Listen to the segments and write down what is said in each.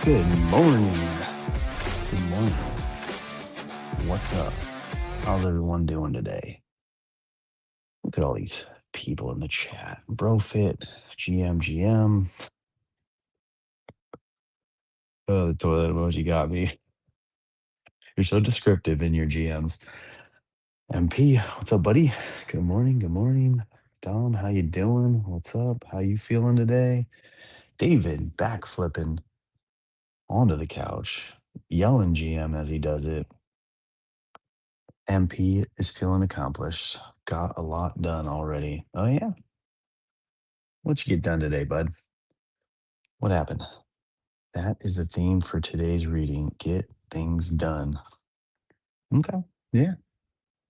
Good morning. Good morning. What's up? How's everyone doing today? Look at all these people in the chat. Brofit, GM. Oh, the toilet emoji got me. You're so descriptive in your GMs. MP, what's up, buddy? Good morning. Good morning. Dom, how you doing? What's up? How you feeling today? David, backflipping onto the couch, yelling GM as he does it. MP is feeling accomplished. Got a lot done already. Oh, yeah. What'd you get done today, bud? What happened? That is the theme for today's reading. Get things done. Okay. Yeah.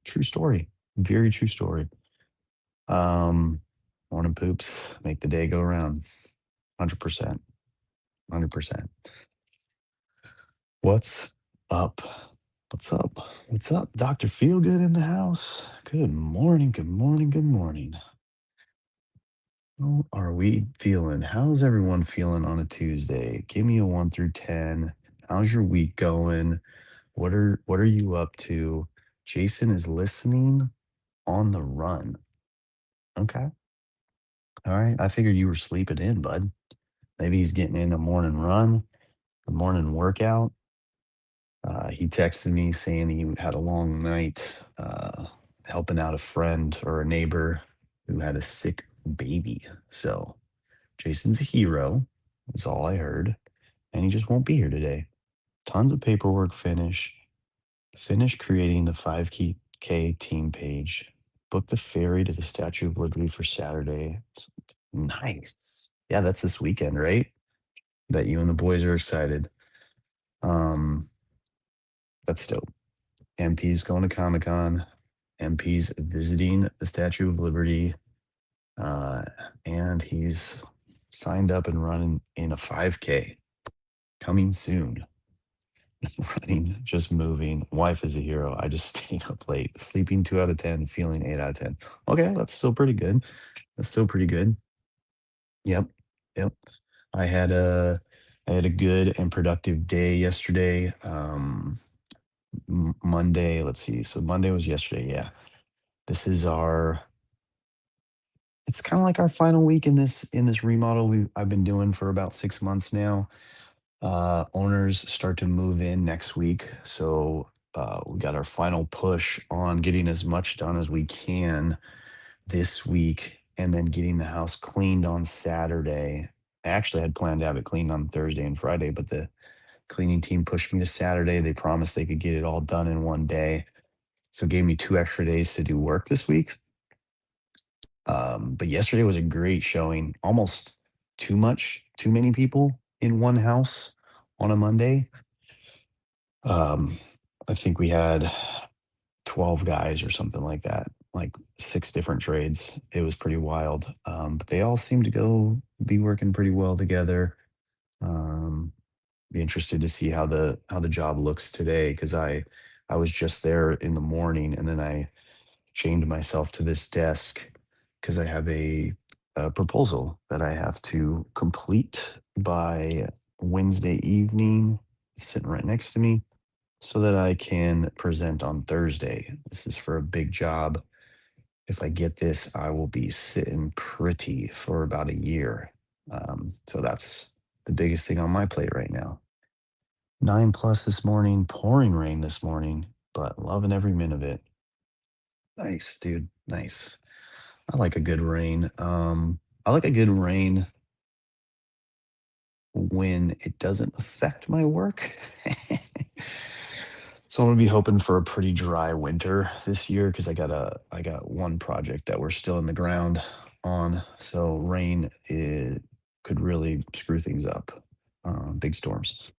True story. Very true story. Um, Morning poops make the day go round. 100%. 100%. What's up? What's up? What's up? Dr. Feelgood in the house. Good morning. Good morning. Good morning. How are we feeling? How's everyone feeling on a Tuesday? Give me a 1 through 10. How's your week going? What are you up to? Jason is listening on the run. Okay. All right. I figured you were sleeping in, bud. Maybe he's getting in a morning run, a morning workout. He texted me saying he had a long night helping out a friend or a neighbor who had a sick baby. So Jason's a hero, is all I heard. And he just won't be here today. Tons of paperwork finish creating the 5K team page, book the ferry to the Statue of Liberty for Saturday. Nice. Yeah, that's this weekend, right? Bet you and the boys are excited. Um, that's dope. MP's going to Comic Con. MP's visiting the Statue of Liberty. Uh, and he's signed up and running in a 5K coming soon. Running, just moving. Wife is a hero. I just stayed up late, sleeping 2 out of 10, feeling 8 out of 10. Okay, that's still pretty good. That's still pretty good. Yep, yep. I had a I had a good and productive day yesterday. Monday. Let's see. So Monday was yesterday. Yeah, this is our. It's kind of like our final week in this remodel I've been doing for about 6 months now. Owners start to move in next week, so we got our final push on getting as much done as we can this week, and then getting the house cleaned on Saturday. I actually had planned to have it cleaned on Thursday and Friday, but the cleaning team pushed me to Saturday. They promised they could get it all done in one day, so it gave me 2 extra days to do work this week. But yesterday was a great showing. Almost too many people in one house on a Monday. Um, I think we had 12 guys or something like that, like 6 different trades. It was pretty wild. But they all seem to go be working pretty well together. Um, be interested to see how the job looks today, because I was just there in the morning, and then I chained myself to this desk because I have a proposal that I have to complete by Wednesday evening. It's sitting right next to me so that I can present on Thursday. This is for a big job. If I get this, I will be sitting pretty for about a year. So that's the biggest thing on my plate right now. 9 plus this morning, pouring rain this morning, but loving every minute of it. Nice, dude. Nice. I like a good rain. I like a good rain when it doesn't affect my work. So I'm gonna be hoping for a pretty dry winter this year, because I got one project that we're still in the ground on. So rain could really screw things up. Big storms.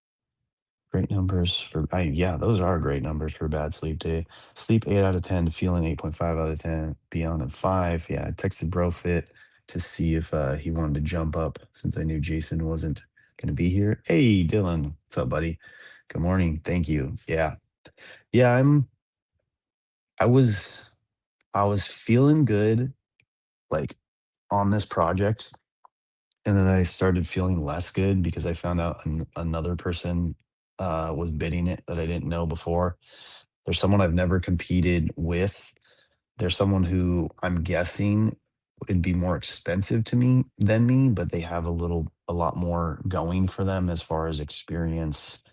Great numbers for yeah, those are great numbers for a bad sleep day. Sleep 8 out of 10, feeling 8.5 out of 10, beyond a 5. Yeah, I texted Brofit to see if he wanted to jump up since I knew Jason wasn't gonna be here. Hey Dylan, what's up, buddy? Good morning. Thank you. Yeah. Yeah, I was I was feeling good, like, on this project. And then I started feeling less good because I found out another person was bidding it that I didn't know before. There's someone I've never competed with. There's someone who I'm guessing would be more expensive to me than me, but they have a lot more going for them as far as experience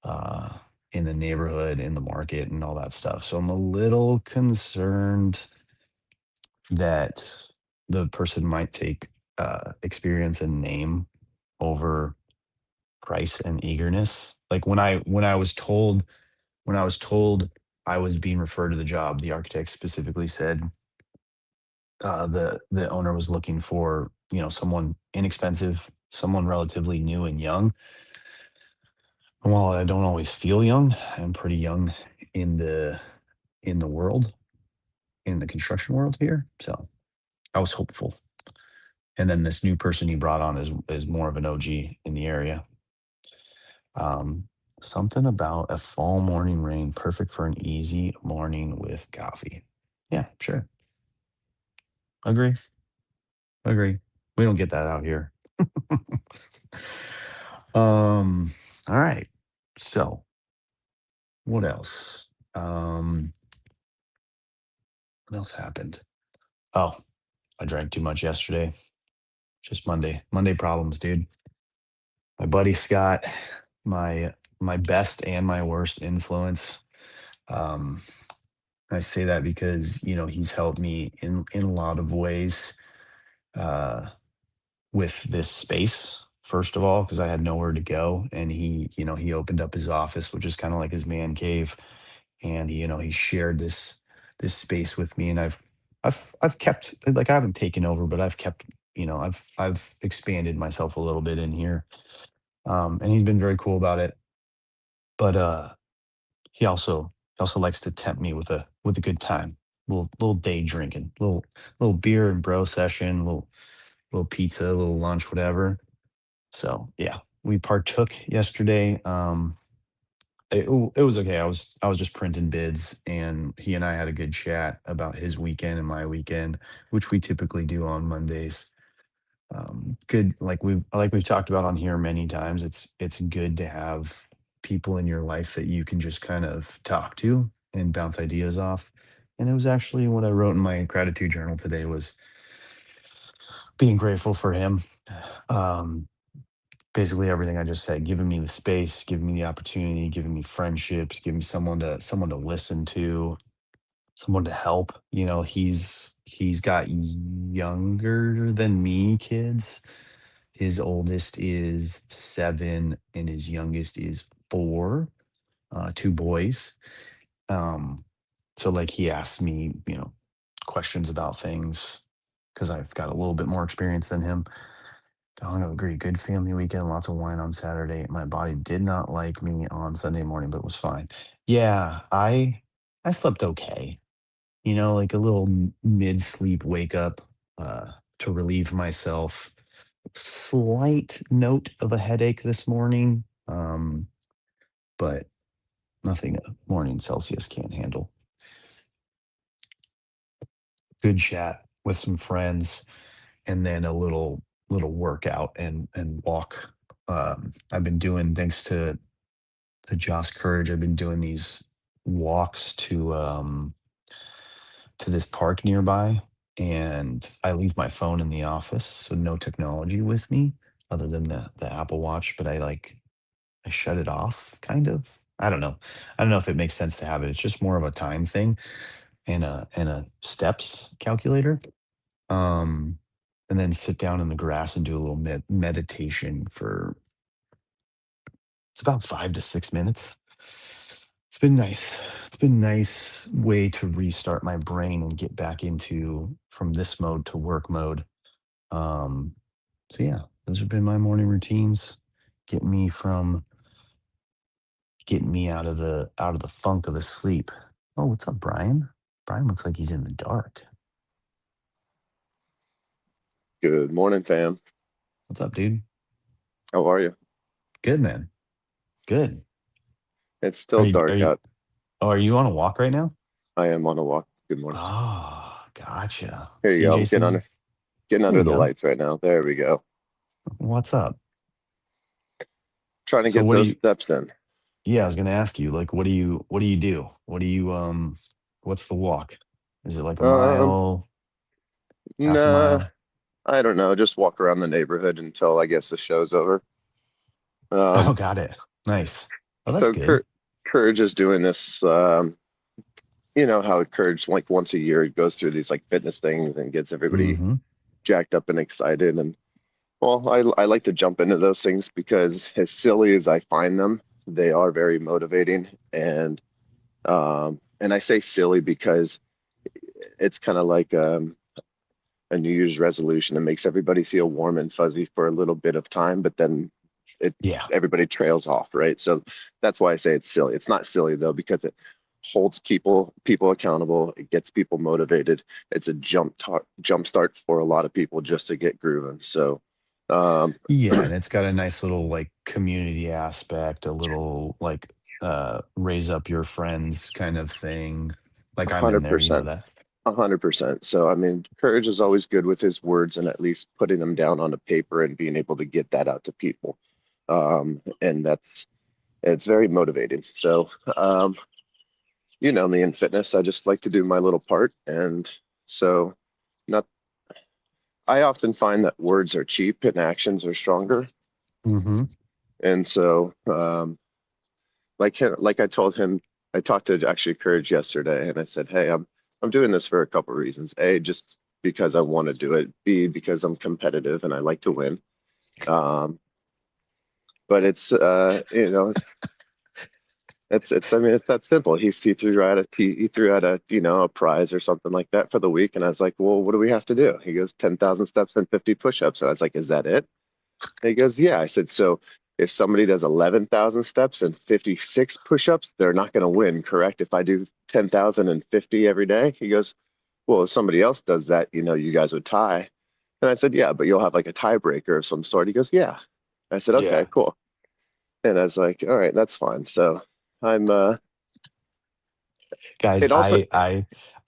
uh, in the neighborhood, in the market, and all that stuff. So I'm a little concerned that the person might take experience and name over price and eagerness. Like when I was told I was being referred to the job, the architect specifically said the owner was looking for, you know, someone inexpensive, someone relatively new and young. And while I don't always feel young, I'm pretty young in the world, in the construction world here. So I was hopeful. And then this new person he brought on is more of an OG in the area. Um, Something about a fall morning rain, perfect for an easy morning with coffee. Yeah, sure. Agree. Agree. We don't get that out here. um, all right. So what else? What else happened? Oh, I drank too much yesterday. Just Monday problems, dude. My buddy Scott, my best and my worst influence. Um, I say that because, you know, he's helped me in a lot of ways uh, with this space. First of all, because I had nowhere to go, and he opened up his office, which is kind of like his man cave, and he shared this space with me, and I've kept, like, I haven't taken over, but I've kept, I've expanded myself a little bit in here, and he's been very cool about it. But he also likes to tempt me with a good time, little day drinking, little beer and bro session, little pizza, little lunch, whatever. So yeah, we partook yesterday. It was okay. I was just printing bids, and he and I had a good chat about his weekend and my weekend, which we typically do on Mondays. Good, like we've talked about on here many times. It's good to have people in your life that you can just kind of talk to and bounce ideas off. And it was actually what I wrote in my gratitude journal today was being grateful for him. Um, Basically everything I just said, giving me the space, giving me the opportunity, giving me friendships, giving me someone to listen to, someone to help. He's got younger than me kids. His oldest is 7 and his youngest is 4, 2 boys. Um, so, like, he asks me, questions about things because 'cause I've got a little bit more experience than him. I'm gonna agree, good family weekend, lots of wine on Saturday. My body did not like me on Sunday morning, but was fine. Yeah, I slept okay. Like a little mid-sleep wake up, to relieve myself. Slight note of a headache this morning, but nothing a morning Celsius can't handle. Good chat with some friends, and then a little workout and walk. I've been doing, thanks to Josh Courage, I've been doing these walks to this park nearby, and I leave my phone in the office, so no technology with me other than the Apple Watch, but I shut it off, kind of. I don't know. I don't know if it makes sense to have it. It's just more of a time thing and a steps calculator. Um, and then sit down in the grass and do a little meditation for, it's about 5 to 6 minutes. It's been nice. It's been nice way to restart my brain and get back into from this mode to work mode. Um, so yeah, those have been my morning routines, getting me from getting me out of the funk of the sleep. Oh, what's up, Brian? Brian looks like he's in the dark. Good morning, fam. What's up, dude? How are you? Good, man. Good. It's Are still you are dark you out. oh, are you on a walk right now? I am on a walk. Good morning. Ah, gotcha. Here you See, go. I'm Jason? getting There under you the go. lights right now. There we go. What's up? Trying to So get what do those you steps in. yeah, I was gonna ask you, like, what do you do? What do you what's the walk? Is it like a Um, mile, half a nah, mile? I don't know. Just walk around the neighborhood until I guess the show's over. Oh, Um, got it. Nice. Oh, that's so good. Courage is doing this. You know how Courage like once a year goes through these like fitness things and gets everybody Mm-hmm. jacked up and excited. And well, I like to jump into those things because as silly as I find them, they are very motivating. And I say silly because it's kind of like a New Year's resolution. It makes everybody feel warm and fuzzy for a little bit of time, but then it Yeah. everybody trails off, right? So that's why I say it's silly. It's not silly though because it holds people accountable. It gets people motivated. It's a jump start for a lot of people just to get grooving. So um, Yeah, and it's got a nice little like community aspect, a little like raise up your friends kind of thing. Like I'm in there, you know 100%. that. 100%. So, I mean, Courage is always good with his words and at least putting them down on a paper and being able to get that out to people. And it's very motivating. So, you know me in fitness, I just like to do my little part. And so, not, I often find that words are cheap and actions are stronger. Mm-hmm. And so, like I told him, I talked to actually Courage yesterday, and I said, "Hey, I'm doing this for a couple of reasons. A, just because I want to do it. B, because I'm competitive and I like to win. Um, but it's I mean it's that simple. He threw out he threw out a a prize or something like that for the week, and I was like, well, what do we have to do? He goes 10,000 steps and 50 push-ups. And I was like, is that it? He goes, yeah. I said, so if somebody does 11,000 steps and 56 push-ups, they're not going to win, correct? If I do 10,050 every day, he goes, well, if somebody else does that, you guys would tie. And I said, yeah, but you'll have like a tiebreaker of some sort. He goes, yeah. I said, okay, Yeah. cool. And I was like, all right, that's fine. So I'm, Guys, it also,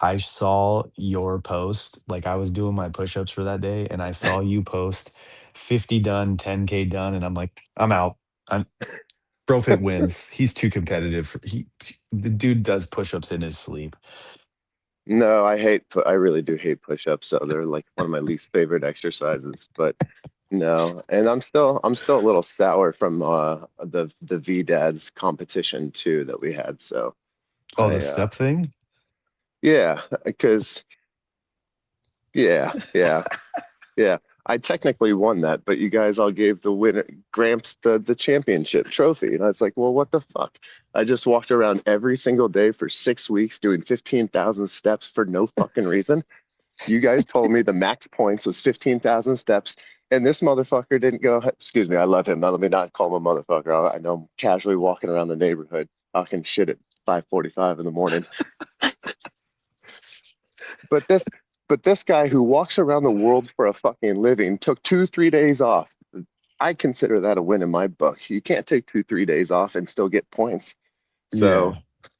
I saw your post. Like I was doing my push-ups for that day and I saw you post 50 done, 10K done, and I'm like, I'm out. I'm Profit wins. He's too competitive. The dude does push-ups in his sleep. no, I really do hate push-ups. So they're like one of my least favorite exercises, but no, and I'm still a little sour from the VDADS competition too that we had. So Oh, the I step thing? yeah, because yeah. Yeah, I technically won that, but you guys all gave the winner Gramps the championship trophy, and I was like, well, what the fuck? I just walked around every single day for 6 weeks doing 15,000 steps for no fucking reason. You guys told me the max points was 15,000 steps, and this motherfucker didn't go. Excuse me, I love him. Now let me not call him a motherfucker. I know I'm casually walking around the neighborhood talking shit at 5:45 in the morning. But this guy who walks around the world for a fucking living took 2, 3 days off. I consider that a win in my book. You can't take 2, 3 days off and still get points. So,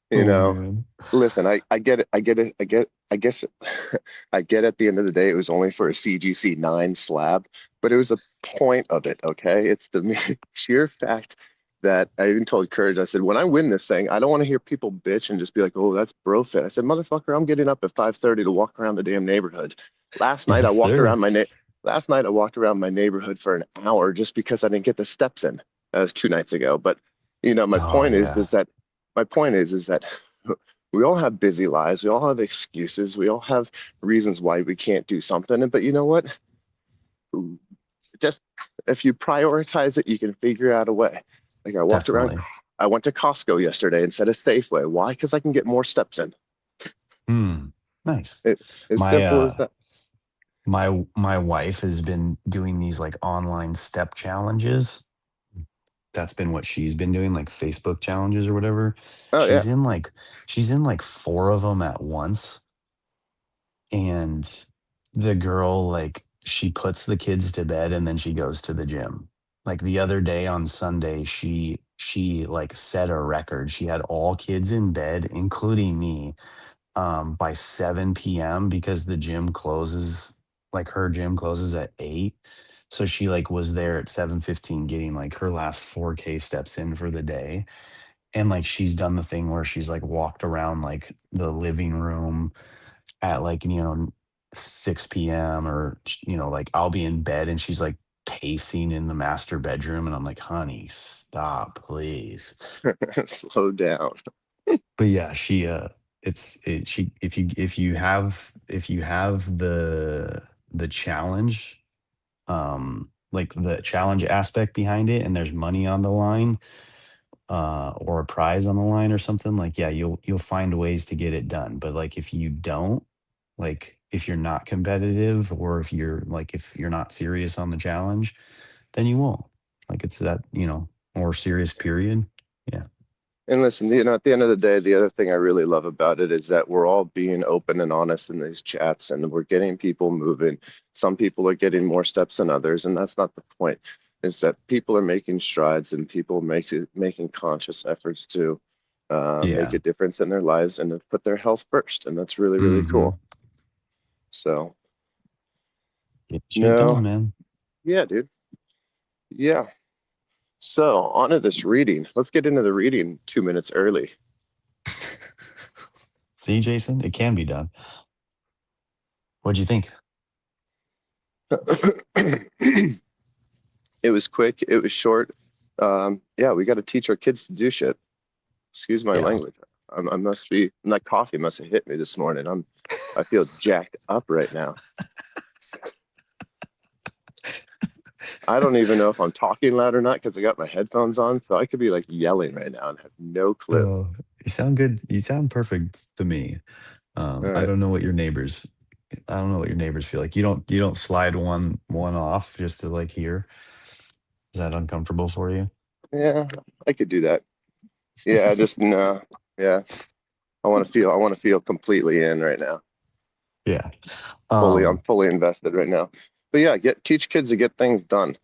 Yeah. you Oh know, man. listen, I get it. I guess I get at the end of the day, it was only for a CGC 9 slab, but it was the point of it. Okay. It's the sheer fact that I even told Courage, I said, when I win this thing, I don't want to hear people bitch and just be like, oh, that's bro fit. I said, motherfucker, I'm getting up at 5:30 to walk around the damn neighborhood. Last night I Yes, walked sir. around my na- Last night I walked around my neighborhood for an hour just because I didn't get the steps in. That was 2 nights ago. But my Oh point is yeah. is that we all have busy lives. We all have excuses. We all have reasons why we can't do something. But you know what? Just if you prioritize it, you can figure out a way. Like Definitely. I went to Costco yesterday instead of Safeway. Why? Because I can get more steps in. Hmm. Nice. It, as My simple as that. my wife has been doing these like online step challenges. That's been what she's been doing, like Facebook challenges or whatever. Oh yeah. She's in like she's in like four of them at once. And the girl, like, she puts the kids to bed and then she goes to the gym. Like the other day on Sunday, she like set a record. She had all kids in bed, including me, by 7 p.m. because the gym closes, like her gym closes at 8. So she like was there at 7:15 getting like her last 4K steps in for the day. And like she's done the thing where she's like walked around like the living room at like, 6 p.m. or, like I'll be in bed and she's like pacing in the master bedroom. And I'm like, honey, stop, please. Slow down. But yeah, she if you have the challenge, like the challenge aspect behind it, and there's money on the line, or a prize on the line or something, like, yeah, you'll find ways to get it done. But like if you don't, like if you're not competitive, or if you're not serious on the challenge, then you won't. Like it's that, more serious period. Yeah. And listen, at the end of the day, the other thing I really love about it is that we're all being open and honest in these chats and we're getting people moving. Some people are getting more steps than others, and that's not the point. Is that people are making strides and people making conscious efforts to make Yeah. a difference in their lives and to put their health first. And that's really, really Hmm. cool. So, Get shit done, no, man. yeah, dude. Yeah. So, on to this reading. Let's get into the reading 2 minutes early. See, Jason, it can be done. What'd you think? It was quick, it was short. Yeah, we got to teach our kids to do shit. Excuse my Yeah. language. I must be, that coffee must have hit me this morning. I feel jacked up right now. I don't even know if I'm talking loud or not because I got my headphones on, so I could be like yelling right now and have no clue. Oh, you sound good. You sound perfect to me. All I right. don't know what your neighbors. I don't know what your neighbors feel like. You don't slide one off just to like hear. Is that uncomfortable for you? Yeah, I could do that. Yeah, I just no. Yeah, I want to feel completely in right now. Yeah. I'm Um. fully invested right now. But yeah, teach kids to get things done.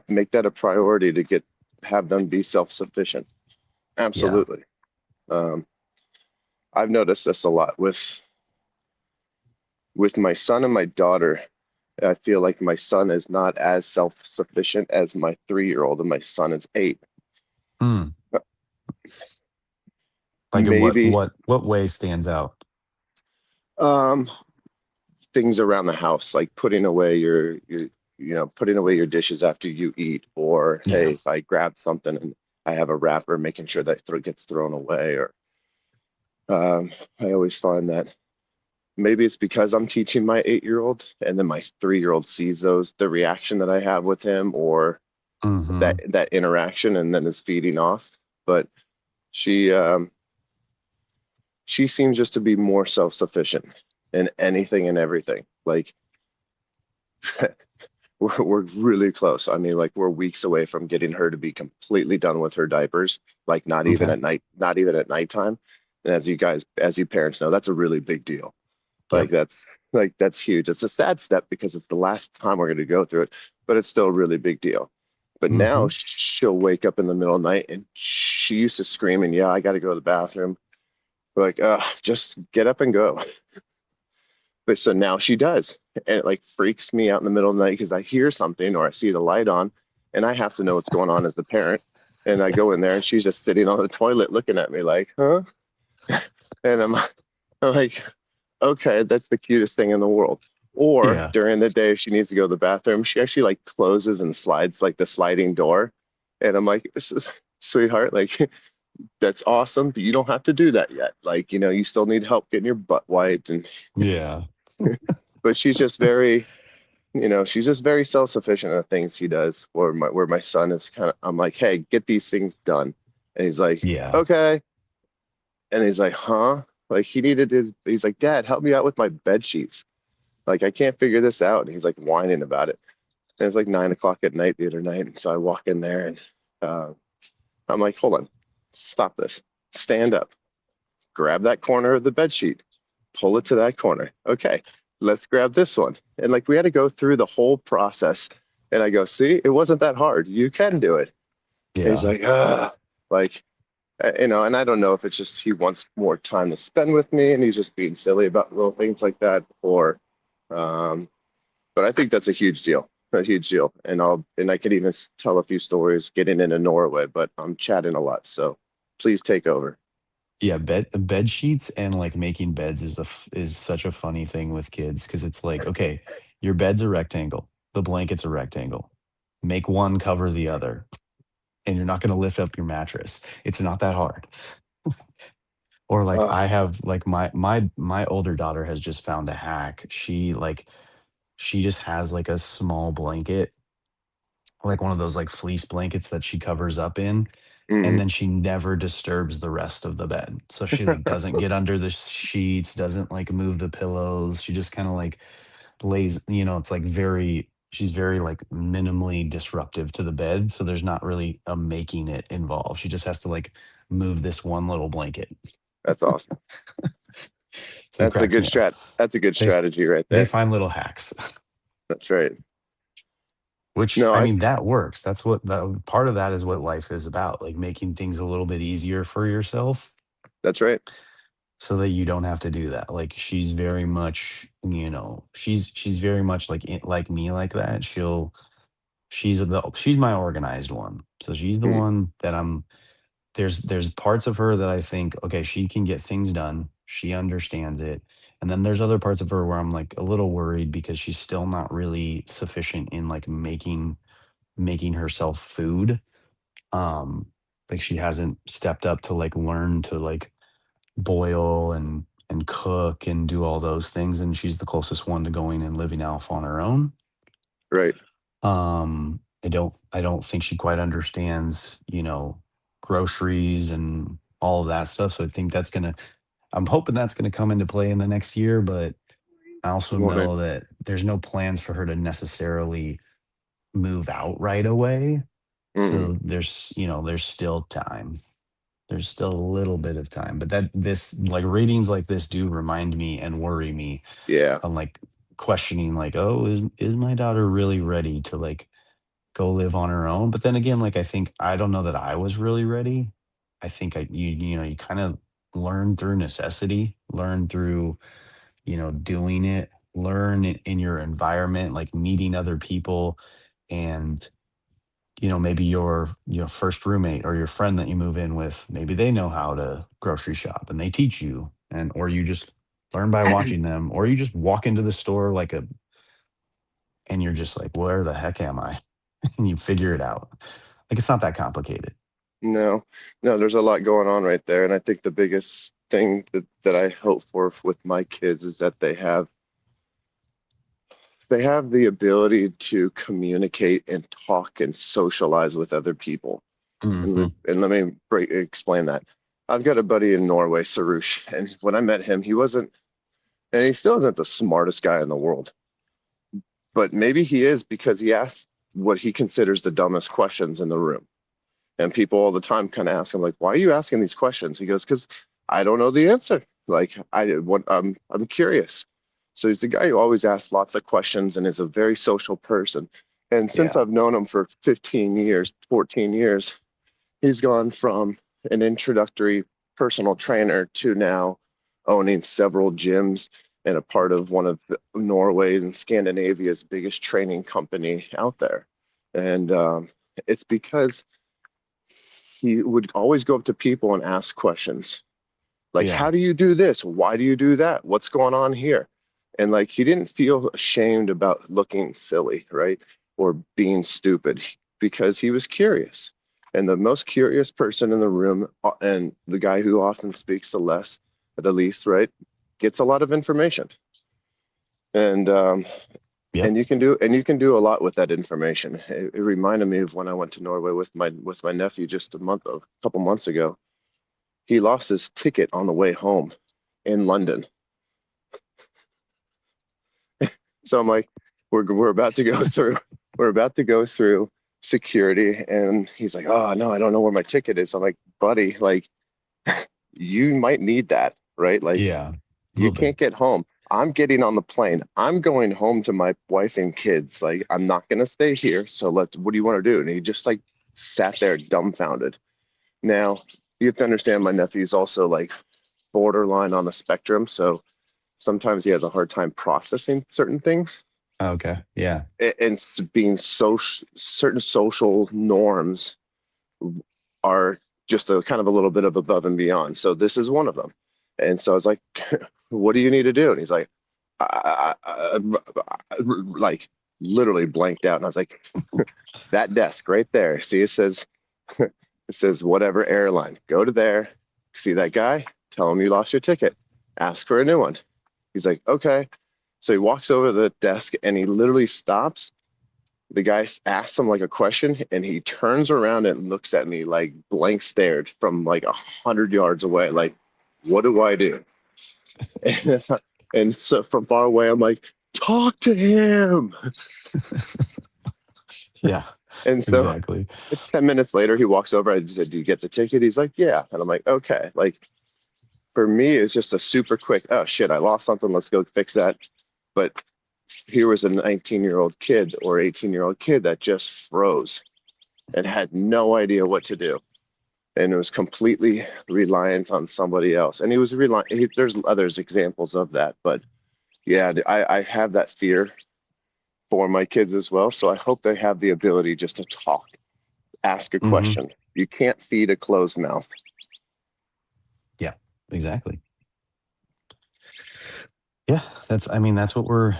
Make that a priority to have them be self-sufficient. Yeah. Absolutely. Um, I've noticed this a lot with my son and my daughter. I feel like my son is not as self-sufficient as my 3-year-old, and my son is 8. Hmm. Like in what Maybe what what way stands out? um, things around the house, like putting away putting away your dishes after you eat, or Yeah. hey, if I grab something and I have a wrapper, making sure that gets thrown away, or I always find that maybe it's because I'm teaching my 8-year-old, and then my 3-year-old sees the reaction that I have with him, or Hmm. that interaction, and then is feeding off. But she um, she seems just to be more self-sufficient in anything and everything. Like we're really close. I mean, like we're weeks away from getting her to be completely done with her diapers, like Okay. not even at nighttime. And as you parents know, that's a really big deal. Like Yep. that's huge. It's a sad step because it's the last time we're going to go through it, but it's still a really big deal. But now Hmm. she'll wake up in the middle of the night and she used to scream and yeah, I got to go to the bathroom. We're like, just get up and go. But so now she does. And it like freaks me out in the middle of the night because I hear something or I see the light on and I have to know what's going on as the parent. And I go in there and she's just sitting on the toilet looking at me like, huh? And I'm like, okay, that's the cutest thing in the world. Or Yeah. during the day, if she needs to go to the bathroom, she actually like closes and slides like the sliding door. And I'm like, this is sweetheart, like that's awesome, but you don't have to do that yet. Like, you still need help getting your butt wiped. And Yeah. but she's just very self-sufficient in the things she does. Where my son is kind of, I'm like, hey, get these things done. And he's like, Yeah. okay. And he's like, huh? Like he's like, Dad, help me out with my bed sheets. Like I can't figure this out. And he's like whining about it. And it's like 9 o'clock at night the other night. And so I walk in there and uh, I'm like, hold on, stop this. Stand up, grab that corner of the bed sheet, pull it to that corner. Okay, let's grab this one. And like we had to go through the whole process. And I go, see, it wasn't that hard. You can do it. And he's Yeah. like, like, and I don't know if it's just he wants more time to spend with me and he's just being silly about little things like that, or, um, but I think that's a huge deal. a huge deal. And I could even tell a few stories getting into Norway, but I'm chatting a lot. So please take over. Yeah, bed sheets and like making beds is such a funny thing with kids because it's like, okay, your bed's a rectangle, the blanket's a rectangle. Make one cover the other, and you're not going to lift up your mattress. It's not that hard. Or like Uh, I have like my older daughter has just found a hack. She just has like a small blanket, like one of those like fleece blankets that she covers up in, and mm, then she never disturbs the rest of the bed. So she like doesn't get under the sheets, doesn't like move the pillows. She just kind of like lays, it's like she's very like minimally disruptive to the bed. So there's not really a making it involved. She just has to like move this one little blanket. that's awesome. So it cracks me up. That's a good They f- strategy right they there. find little hacks, That's right. which No, I I mean that works. That's what part of that is what life is about, like making things a little bit easier for yourself that's right. so that you don't have to do that. Like she's very much, she's very much like like me like that. She's my organized one. So she's the Mm, one that there's parts of her that I think, okay, she can get things done. She understands it. And then there's other parts of her where I'm like a little worried because she's still not really sufficient in like making herself food. Um like she hasn't stepped up to like learn to like boil and cook and do all those things, and she's the closest one to going and living off on her own. right. I don't think she quite understands, groceries and all of that stuff. So I think I'm hoping that's gonna come into play in the next year, but I also Well, know that there's no plans for her to necessarily move out right away. mm, So there's still time. There's still a little bit of time. But that this like readings like this do remind me and worry me. yeah. I'm like questioning like, oh, is my daughter really ready to like go live on her own? But then again, like I don't know that I was really ready. I think you kind of learn through necessity, learn through, doing it, learn in your environment, like meeting other people, and maybe your first roommate or your friend that you move in with, maybe they know how to grocery shop and they teach you, and or you just learn by watching them, or you just walk into the store and you're just like, where the heck am I? And you figure it out. Like it's not that complicated. No, no, there's a lot going on right there. And I think the biggest thing that I hope for with my kids is that they have the ability to communicate and talk and socialize with other people. Hmm. And let me explain that. I've got a buddy in Norway, Sarush, and when I met him, he wasn't, and he still isn't the smartest guy in the world, but maybe he is because he asks what he considers the dumbest questions in the room. And people all the time kind of ask him, like, why are you asking these questions? He goes, because I don't know the answer. Like, I'm curious. So he's the guy who always asks lots of questions and is a very social person. And since Yeah. I've known him for 15 years, 14 years, he's gone from an introductory personal trainer to now owning several gyms and a part of one of Norway and Scandinavia's biggest training company out there. And it's because he would always go up to people and ask questions like, Yeah. how do you do this? Why do you do that? What's going on here? And like, he didn't feel ashamed about looking silly, right? Or being stupid because he was curious. And the most curious person in the room, and the guy who often speaks the least, right, gets a lot of information. And Yep. you can do a lot with that information. It reminded me of when I went to Norway with my nephew just a couple months ago. He lost his ticket on the way home in London. So I'm like, we're about to go through, we're about to go through security, and he's like, oh no, I don't know where my ticket is. I'm like, buddy, like you might need that, right? Like Yeah. A you little bit. can't get home. I'm getting on the plane. I'm going home to my wife and kids. Like I'm not gonna stay here. So what do you want to do? And he just like sat there dumbfounded. Now you have to understand my nephew's also like borderline on the spectrum. So sometimes he has a hard time processing certain things. Okay. Yeah. And being certain social norms are just a kind of a little bit of above and beyond. So this is one of them. And so I was like, what do you need to do? And he's like, like literally blanked out. And I was like, that desk right there. See, it says, it says whatever airline. Go to there, see that guy, tell him you lost your ticket, ask for a new one. He's like, okay. So he walks over to the desk and he literally stops. The guy asks him like a question and he turns around and looks at me like blank stared from like 100 yards away. Like, what do I do? And so from far away, I'm like, talk to him. Yeah, And so exactly. 10 minutes later, he walks over. I said, do you get the ticket? He's like, yeah. And I'm like, okay. Like for me, it's just a super quick, oh shit, I lost something. Let's go fix that. But here was a 19-year-old kid or 18-year-old kid that just froze and had no idea what to do. And it was completely reliant on somebody else. And he was reliant. There's others examples of that. But yeah, I have that fear for my kids as well. So I hope they have the ability just to talk, ask a Hmm. question. You can't feed a closed mouth. Yeah, exactly. Yeah, I mean, that's what we're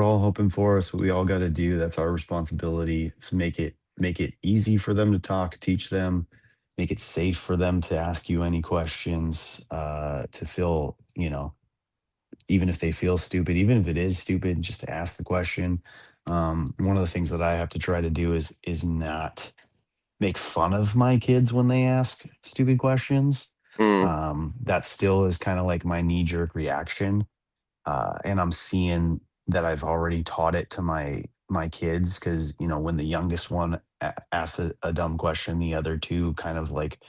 all hoping for. That's what we all got to do. That's our responsibility. Is make it easy for them to talk, teach them, make it safe for them to ask you any questions, to feel, even if they feel stupid, even if it is stupid, just to ask the question. One of the things that I have to try to do is not make fun of my kids when they ask stupid questions. Mm, That still is kind of like my knee jerk reaction, and I'm seeing that I've already taught it to my kids because when the youngest one asks a dumb question, the other two kind of like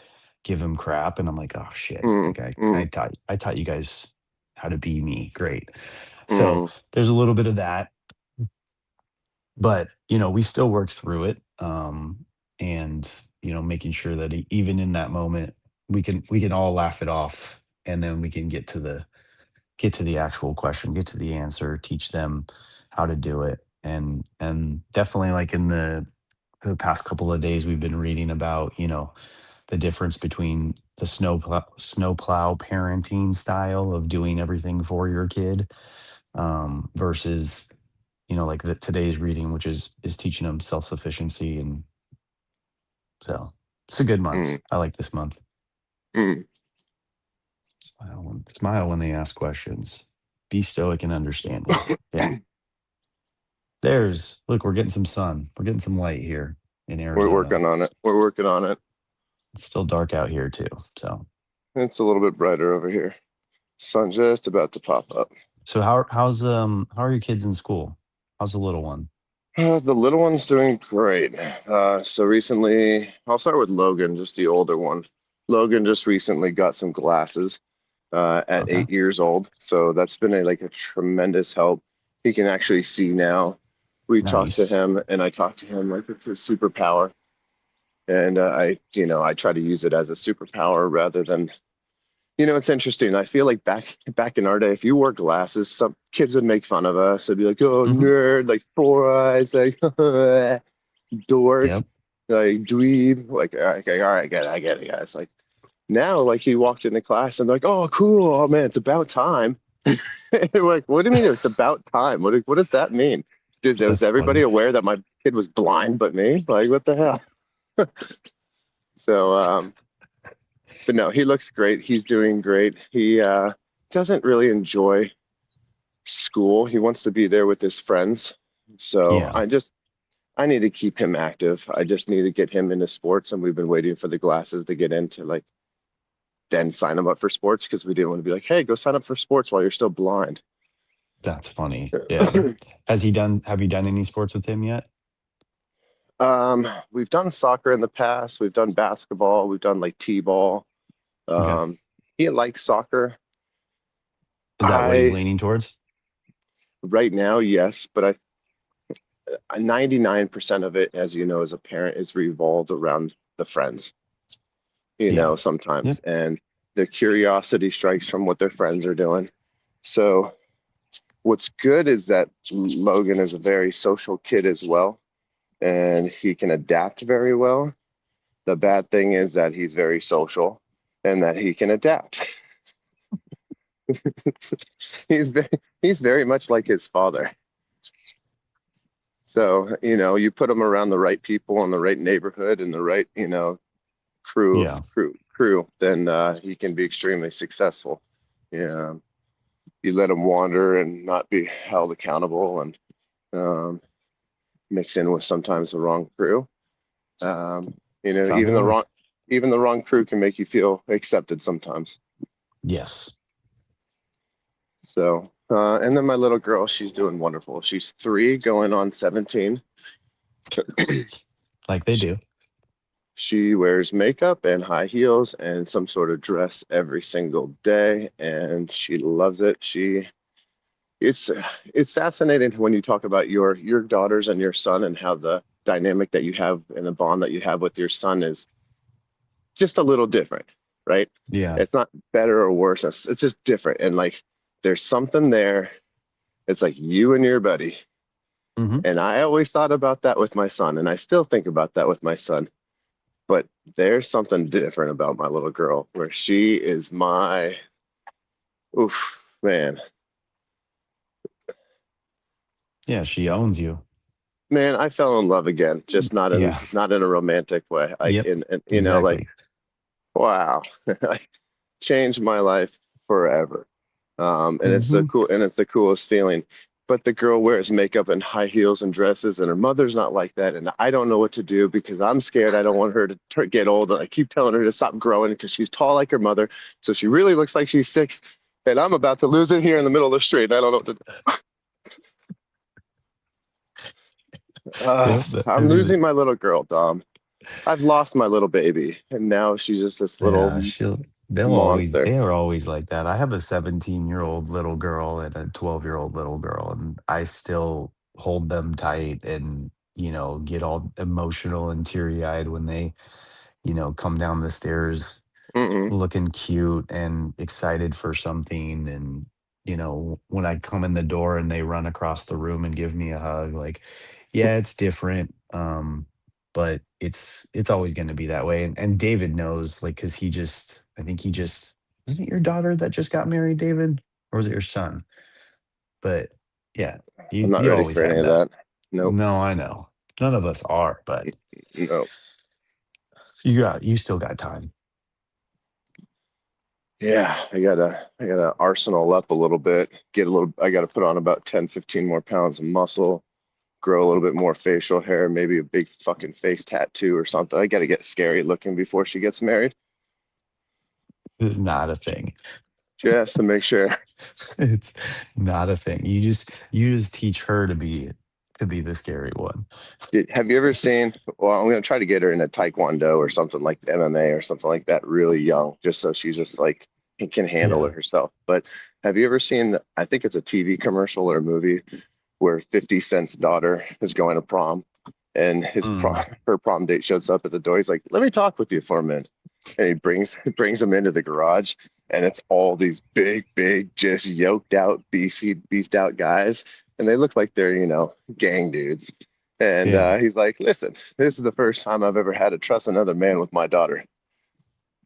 give him crap, and I'm like, oh shit, mm, like I I mm, taught I taught you guys how to be me, great. So mm, there's a little bit of that, but we still work through it, and making sure that even in that moment we can all laugh it off, and then we can get to the actual question, get to the answer, teach them how to do it. And definitely, like in the past couple of days, we've been reading about, the difference between the snowplow parenting style of doing everything for your kid, versus, like today's reading, which is teaching them self-sufficiency. And so it's a good month. mm, I like this month. mm. Smile when they ask questions. Be stoic and understanding. Yeah. Look, we're getting some sun. We're getting some light here in We're Arizona. working on it. We're working on it. It's still dark out here too. So, It's a little bit brighter over here. Sun just about to pop up. so how are your kids in school? How's the little one? The little one's doing great. So recently, I'll start with Logan, just the older one. Logan just recently got some glasses at Okay, 8 years old. So that's been a tremendous help. He can actually see now. We talked to nice. him and I talked to him like it's his superpower. And I try to use it as a superpower rather than, it's interesting. I feel like back in our day, if you wore glasses, some kids would make fun of us. They'd be like, "Oh, Hmm. nerd, like 4 eyes, like dork, Yep. like dweeb." Like, okay, all right, I get it, guys. Like now, like he walked into class and like, "Oh, cool, oh man, it's about time." Like, what do you mean it's about time? What does that mean? Was That's everybody funny. aware that my kid was blind but me? Like, what the hell? So, but no, he looks great. He's doing great. He doesn't really enjoy school. He wants to be there with his friends. So Yeah, I need to keep him active. I just need to get him into sports, and we've been waiting for the glasses to get into like then sign him up for sports because we didn't want to be like, hey, go sign up for sports while you're still blind. that's funny. Yeah. Have you done any sports with him yet? We've done soccer in the past. We've done basketball. We've done like t-ball. Okay. Um, he likes soccer. Is that what he's I leaning towards? right now, yes, but 99% of it, as you know, as a parent, is revolved around the friends, Yeah. sometimes. Yep. And the curiosity strikes from what their friends are doing. So What's good is that Logan is a very social kid as well, and he can adapt very well. The bad thing is that he's very social and that he can adapt. He's very, he's very much like his father. So, you put him around the right people in the right neighborhood and the right, Yeah. crew, then he can be extremely successful. Yeah. You let him wander and not be held accountable and um, mix in with sometimes the wrong crew. Um, That's how they even work. the wrong crew can make you feel accepted sometimes. Yes. So, and then my little girl, she's doing wonderful. She's 3 going on 17. Like they do. She wears makeup and high heels and some sort of dress every single day, and she loves it. It's it's fascinating when you talk about your daughters and your son and how the dynamic that you have and the bond that you have with your son is just a little different, right? Yeah. It's not better or worse. It's just different, and like there's something there. It's like you and your buddy. Hmm. And I always thought about that with my son, and I still think about that with my son. But there's something different about my little girl where she is my, oof, man, Yeah. She owns you. man, I fell in love again, just Yeah. not in a romantic way. Like Yep. in like, Exactly. wow, like changed my life forever. And Hmm. it's the coolest feeling. But the girl wears makeup and high heels and dresses, and her mother's not like that. And I don't know what to do because I'm scared. I don't want her to get old. I keep telling her to stop growing because she's tall like her mother. So she really looks like she's 6. And I'm about to lose it here in the middle of the street. And I don't know what to do. Yep. I I'm mean, losing my little girl, Dom. I've lost my little baby. And now she's just this yeah, little they monster. are always like that. I have a 17-year-old little girl and a 12-year-old little girl, and I still hold them tight and, get all emotional and teary-eyed when they, come down the stairs Mm-mm. looking cute and excited for something. And, when I come in the door and they run across the room and give me a hug, like, yeah, it's different. But it's always going to be that way. And David knows, like, because I think he just, wasn't it your daughter that just got married, David? Or was it your son? But yeah, I'm not you ready always for any have of that. that. Nope. No, I know. None of us are, but No. you still got time. Yeah, I gotta arsenal up a little bit, I gotta put on about 10, 15 more pounds of muscle, grow a little bit more facial hair, maybe a big fucking face tattoo or something. I gotta get scary looking before she gets married, This is not a thing. just to make sure. It's not a thing. You just teach her to be the scary one. Have you ever seen, well, I'm gonna try to get her in a taekwondo or something like MMA or something like that really young, just so she just like can handle Yeah. it herself. But have you ever seen, I think it's a TV commercial or a movie where 50 Cent's daughter is going to prom and Mm, her prom date shows up at the door. He's like, "Let me talk with you for a minute." And he brings him into the garage, and it's all these big, just yoked out, beefed out guys, and they look like they're, gang dudes. And yeah. he's like, "Listen, this is the first time I've ever had to trust another man with my daughter.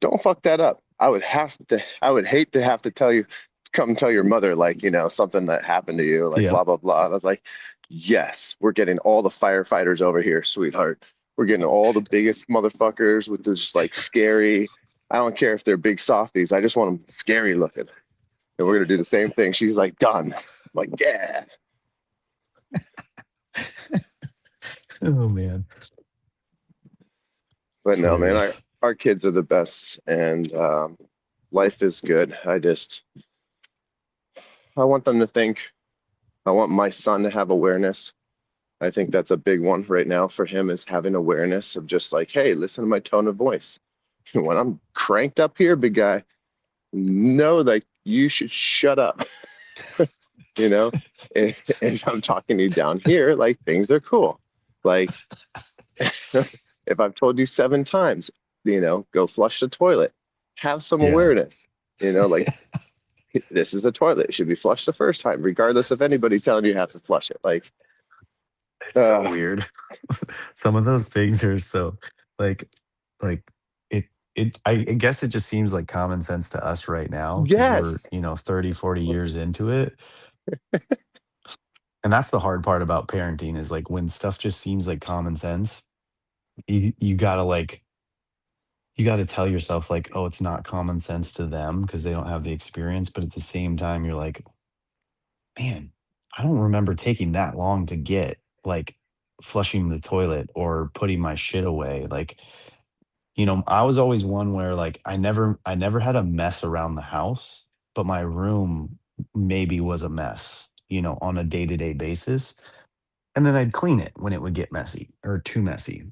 Don't fuck that up. I would hate to have to come tell your mother, like, something that happened to you, like Yeah. blah, blah, blah." And I was like, yes, we're getting all the firefighters over here, sweetheart. We're getting all the biggest motherfuckers with this just like scary. I don't care if they're big softies. I just want them scary looking. And we're going to do the same thing. She's like, done. I'm like, yeah. Oh man. But It's no, man, hilarious. our kids are the best and life is good. I want them to think, I want my son to have awareness. I think that's a big one right now for him is having awareness of just like, hey, listen to my tone of voice. When I'm cranked up here, big guy, know that you should shut up. You know, if I'm talking to you down here, like things are cool. Like if I've told you 7 times, go flush the toilet, have some Yeah. awareness, like This is a toilet. It should be flushed the first time, regardless of anybody telling you how to flush it. Like, It's so uh, weird. Some of those things are so like like it I guess it just seems like common sense to us right now because we're, yes, 30, 40 years into it. And that's the hard part about parenting is like when stuff just seems like common sense, you gotta you gotta tell yourself like, oh, it's not common sense to them because they don't have the experience. But at the same time, you're like, man, I don't remember taking that long to get like flushing the toilet or putting my shit away. Like, I was always one where like I never had a mess around the house, but my room maybe was a mess, on a day-to-day basis. And then I'd clean it when it would get messy or too messy.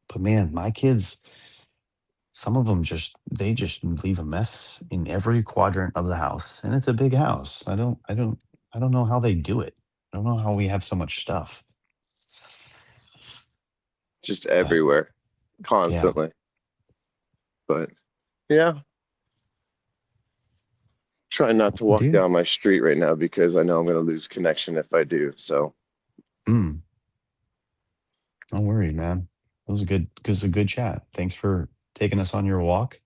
But man, my kids, some of them they just leave a mess in every quadrant of the house. And it's a big house. I don't know how they do it. I don't know how we have so much stuff. just But everywhere, yeah, constantly. But yeah, trying not to walk dude. down my street right now because I know I'm going to lose connection if I do. So, Mm, don't worry, man. It was a good chat. Thanks for taking us on your walk.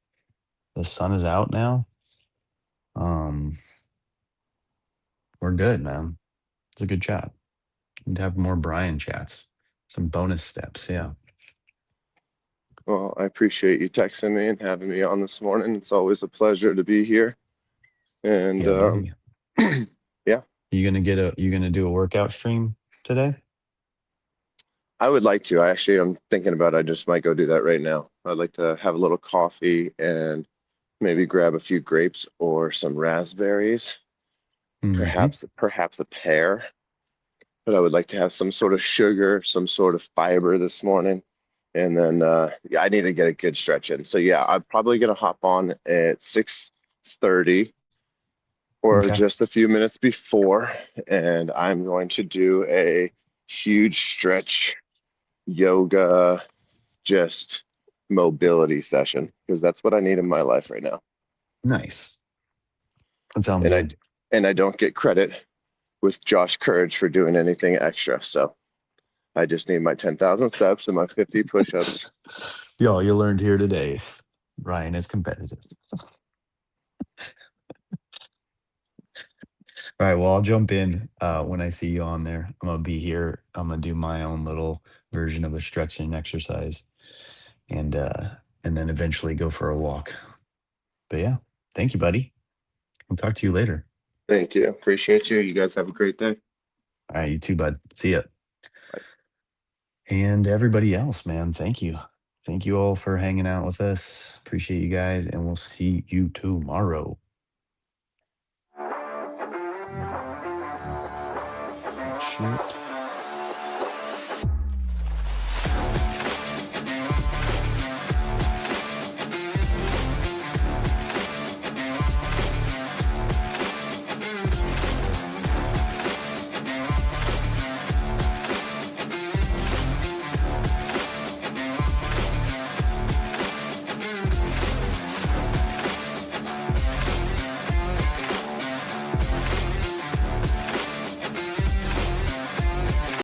The sun is out now. Um, we're good, man. It's a good chat. Need to have more Brian chats. Some bonus steps. Yeah. well, I appreciate you texting me and having me on this morning. It's always a pleasure to be here. And Yeah, buddy. yeah, You gonna do a workout stream today? I would like to. I'm thinking about I just might go do that right now. I'd like to have a little coffee and maybe grab a few grapes or some raspberries, Hmm. perhaps a pear. But I would like to have some sort of sugar, some sort of fiber this morning. And then yeah, I need to get a good stretch in. So yeah, I'm probably gonna hop on at 6:30 or Okay. just a few minutes before, and I'm going to do a huge stretch yoga, just mobility session because that's what I need in my life right now. Nice. That sounds And I good. and I don't get credit with Josh Courage for doing anything extra. So I just need my 10,000 steps and my 50 push-ups. Yo, you learned here today. Ryan is competitive. All right. Well, I'll jump in when I see you on there. I'm gonna be here. I'm gonna do my own little version of a stretching exercise, and uh, and then eventually go for a walk. But yeah, thank you, buddy. I'll talk to you later. Thank you. Appreciate you. You guys have a great day. All right, you too, bud. See ya. And everybody else, man, thank you. Thank you all for hanging out with us. Appreciate you guys, and we'll see you tomorrow. Shit.